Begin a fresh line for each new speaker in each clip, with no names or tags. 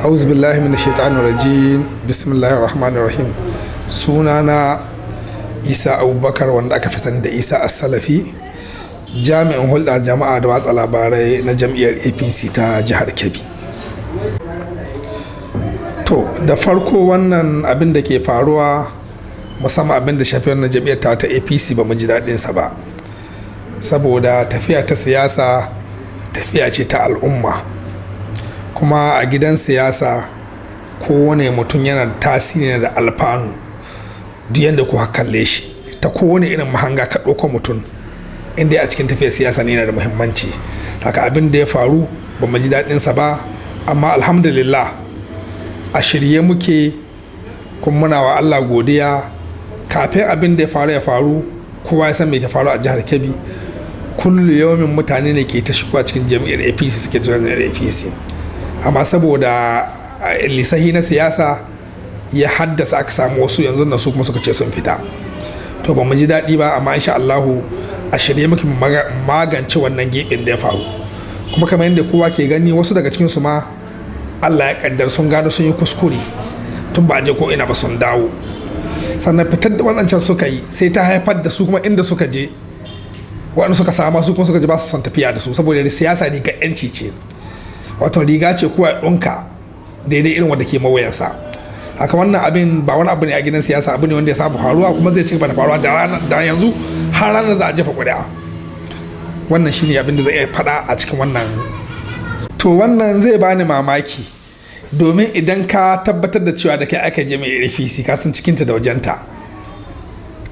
auzu billahi minash shaitanir rajim bismillahir rahmanir rahim. Sunana Isa Abubakar, wanda aka fi sani da Isa As-Salafi, jami'in hulɗa jama'a da watsa labarai na jam'iyyar APC ta jihar Kebbi. To da farko, wannan abin da ke faruwa, musamman abin da shafi wannan jam'iyyar ta APC, ba mu ji daɗinsa ba, saboda tafiya ta siyasa tafiya ce ta al'umma, kuma a gidan siyasa kowane mutum yana da tasiri da alfanu duk yadda ku kalle shi ta kowane irin mahanga ka ɗauko mutum, inda a cikin tafiyar siyasa ne yana da muhimmanci. Haka abin da ya faru ba mu ji daɗinsa ba, amma alhamdulillah a shirye muke, kuma muna wa Allah godiya. Kafin abin da ya faru kowa ya san me ke faru a jihar Kebbi. Kullu yawmin mutane ne ke ta shigowa cikin jam'iyyar APC, suke jam'iyyar APC, amma saboda lissahi na siyasa ya haddasa aka samu wasu yanzu na su kuma suka ce sun fita. To ba mu ji daɗi ba, amma insha Allahu a shirye muke magance wannan gibin da ya faru. Kuma kamar yadda kowa ke gani, wasu daga cikin su ma Allah ya kaddar sun gano sun yi kuskure tun ba a je ko ina ba, sun dawo. Sannan fitar da waɗancan suka yi sai ta haifar da su kuma inda suka je, waɗanda suka sama su kuma suka ji ba su son tafiya da su, saboda siyasa riga yanci ce, wato riga ce kowa ya ɗunka daidai irin wanda ke mawayansa. Haka wannan abin ba wani abu ne a gidan siyasa, abu ne wanda ya saba faruwa, kuma zai ci gaba da faruwa da yanzu har ranar za a jefa ƙuri'a. Wannan shine abin da zai iya faɗa a cikin wannan. To wannan zai bani mamaki, domin idan ka tabbatar da cewa da kai aka jami'ar APC ka san cikinta da wajenta,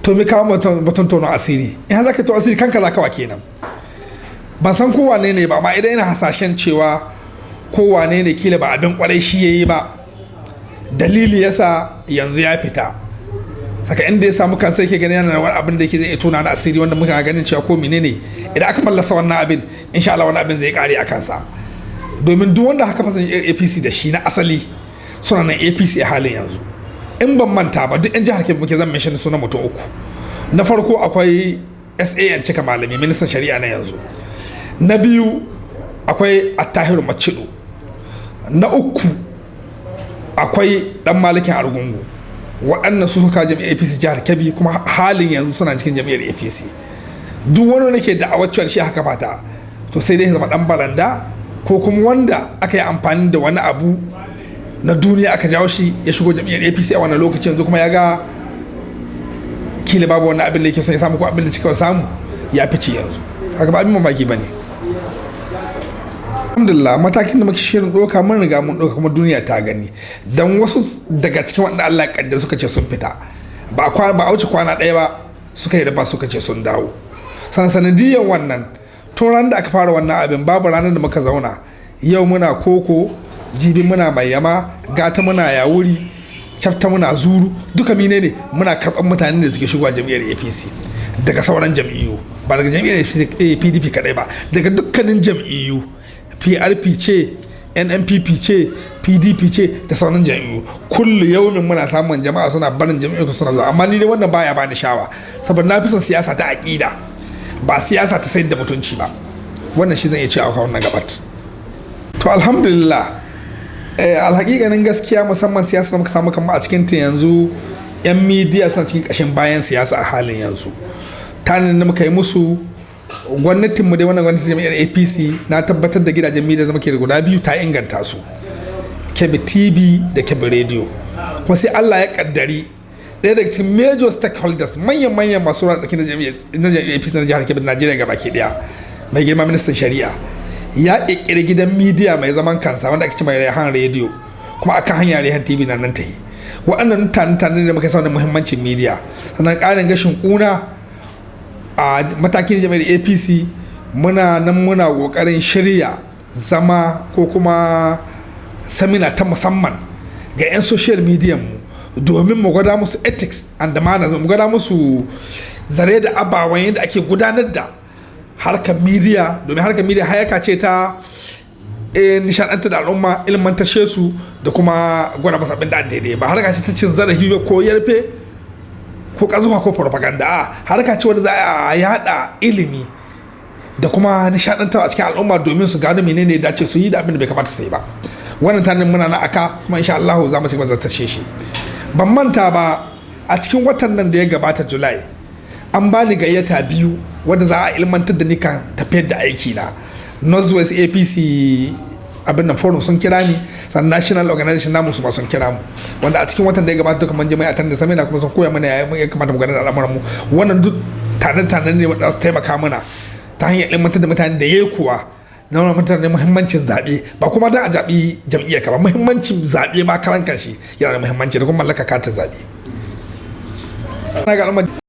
to me kawo batun tono asiri? In za ka to asiri kanka za ka wa kenan. Ban san kowane ne ba, amma idan yana hasashen cewa kowane ne kila ba abin kwarai shi yayi ba, dalili yasa yanzu ya fita. Saka inda ya samu kansa yake ganin yana wani abin da yake zai tona na asiri, wanda muka ganin cewa ko menene idan aka fallasa wannan abin, insha Allah wannan abin zai kare a kansa. Domin duk wanda haka fasa APC da shi na asali suna nan APC a halin yanzu. In ban manta ba, duk 'yan jihar Kebbi muke zan mention sunan mutum uku. Na farko akwai SAN Cika Malami, ministan shari'a na yanzu. Na biyu akwai Attahiru Macido. Na uku akwai Dan Malikin Argungu. Waɗannan su suka jami'ar APC jihar Kebbi, kuma halin yanzu suna cikin jami'ar APC. Duk wani wanda ke da'awar cewa shi haka fata, to sai dai zama dan baranda, ko kuma wanda aka yi amfani da wani abu na duniya aka jawo shi ya shigo jam'iyyar APC a wannan lokacin, yanzu kuma ya ga kila babu wani abin da yake son ya samu, ko abin da cika samu ya fice yanzu. Haka ba abin mamaki ba ne. Alhamdulillah, matakin da muke shirin ɗauka mun riga mun ɗauka, kuma duniya ta gani. Dan wasu daga cikin wanda Allah ya kaddara suka ce sun fita, ba a wuce kwana ɗaya ba suka yi da ba suka ce sun dawo. Sanadiyan wannan, tun ran da aka fara wannan abin babu ranar da muka zauna. Yau muna Koko, jibi muna Mayyama, gata muna Yawuri, cafta muna Zuru, duka mine ne muna karɓar mutanen da suke shigowa jam'iyyar APC daga sauran jam'iyyu, ba daga jam'iyyar PDP kadai ba, daga dukkanin jam'iyyu, PRP ce, NNPP ce, PDP ce, da sauran jam'iyyu. Kullu yaumin muna samun jama'a suna barin jam'iyyu suna zuwa. Amma ni dai wannan baya bani shawa, saboda na fi son siyasa ta aƙida, ba siyasa ta sayar da mutunci ba. Wannan shi zan iya cewa a wannan gabat. To alhamdulillah, alhaƙiƙanin gaskiya, musamman siyasa da muka samu kama a cikin ta yanzu, 'yan midiya suna cikin ƙashin bayan siyasa a halin yanzu. Tanin da muka yi musu, gwamnatinmu dai wannan gwamnatin jami'ar APC, na tabbatar da gidajen midiya zama ke da guda biyu ta inganta su, Kebbi TV da Kebbi Radio. Kuma sai Allah ya kaddari ɗaya daga cikin major stakeholders, manyan masu ruwa tsakin na jam'iyyar APC na jihar Kebbi da Najeriya gaba ke ɗaya, mai girma ministan shari'a, ya ƙirƙiri gidan midiya mai zaman kansa wanda ake ce mai Rehan Radio, kuma akan hanyar Rehan TV na nan ta yi. Waɗannan mutane da muka sauna muhimmancin midiya. Sannan ƙarin gashin ƙuna a matakin jami'ar APC, muna ƙoƙarin shirya zama ko kuma samina ta musamman ga 'yan social media mu, domin mu gwada musu ethics and manners, mu gwada musu zare da abawan yadda ake gudanar da harkar media, domin harkar media hayaka ce ta nishadantar da al'umma, ilmantashe su da kuma gwada masu abin da daidai. Ba harka ce ta cin zarafi ba ko yarfe ko kazuwa ko propaganda, a harka ce wanda za a yada ilimi da kuma nishadantar a cikin al'umma, domin su gano menene dace su yi da abin da bai kamata su yi ba. wannan tanin muna na aka kuma insha Allah za mu ci gaba da shi. Ban manta ba a cikin watan nan da ya gabata July an bani gayyata 2 wadda za a ilmantar da ni kan tafiyar da aiki na. Northwest APC abin nan forum sun kira ni, sannan national organization namu su ma sun kira mu, wanda a cikin watan da ya gabata duka mun je mai attend da samina kuma sun koya mana ya kamata mu gudanar da al'amuran mu. Wannan duk tare ne wanda su taimaka mana ta hanyar ilmantar da mutane da yayi kuwa na wani mutane muhimmancin zaɓe, ba kuma dan a zaɓi jam'iyyar ka ba, muhimmancin zaɓe ma karan kanshi yana da muhimmanci da kuma mallaka katin zaɓe. Na ga al'ummar